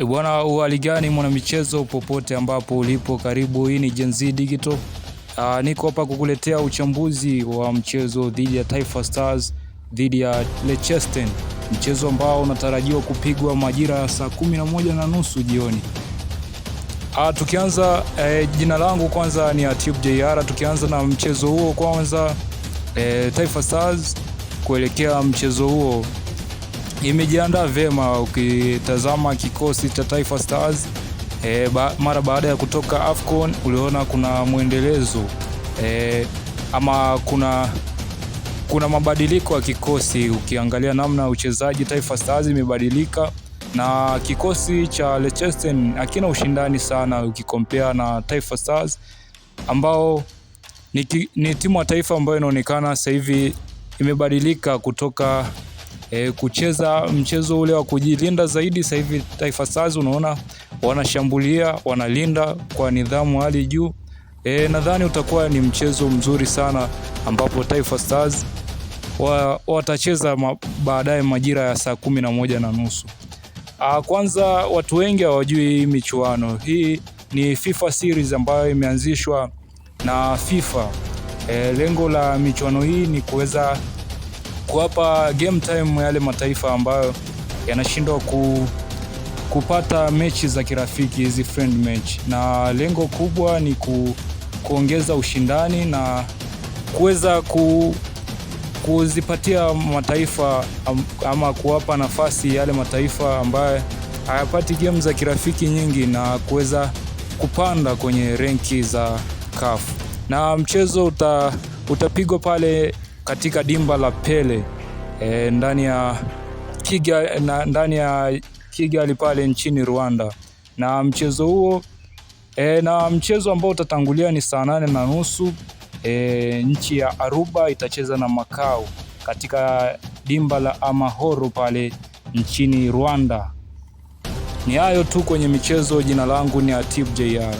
Bwana, uhali gani mwanamichezo popote ambapo ulipo, karibu. Hii ni Gen Z Digital. Niko hapa kukuletea uchambuzi wa mchezo dhidi ya Taifa Stars dhidi ya Leicester, mchezo ambao unatarajiwa kupigwa majira ya saa 11:30 jioni. Tukianza, jina langu kwanza ni Atib JR. Tukianza na mchezo huo kwanza, Taifa Stars kuelekea mchezo huo imejiandaa vema. Ukitazama kikosi cha Taifa Stars mara baada ya kutoka AFCON, uliona kuna mwendelezo ama kuna mabadiliko ya kikosi. Ukiangalia namna uchezaji Taifa Stars imebadilika, na kikosi cha Leicester hakina ushindani sana ukikompea na Taifa Stars ambao ni timu ya taifa ambayo inaonekana sasa hivi imebadilika kutoka kucheza mchezo ule wa kujilinda zaidi. Sasa hivi Taifa Stars unaona wanashambulia, wanalinda kwa nidhamu hali juu. Nadhani utakuwa ni mchezo mzuri sana ambapo Taifa Stars watacheza baadaye majira ya saa 11:30. Kwanza watu wengi hawajui michuano hii ni FIFA series ambayo imeanzishwa na FIFA. Lengo la michuano hii ni kuweza kuwapa game time yale mataifa ambayo yanashindwa kupata mechi za kirafiki, hizi friend match, na lengo kubwa ni kuongeza ushindani na kuweza kuzipatia mataifa ama kuwapa nafasi yale mataifa ambayo hayapati game za kirafiki nyingi na kuweza kupanda kwenye renki za CAF. Na mchezo utapigwa pale katika dimba la Pele ndani ya Kigali pale nchini Rwanda. Na mchezo huo na mchezo ambao utatangulia ni saa 8:30. Nchi ya Aruba itacheza na Macau katika dimba la Amahoro pale nchini Rwanda. Ni hayo tu kwenye michezo. Jina langu ni Atib JR.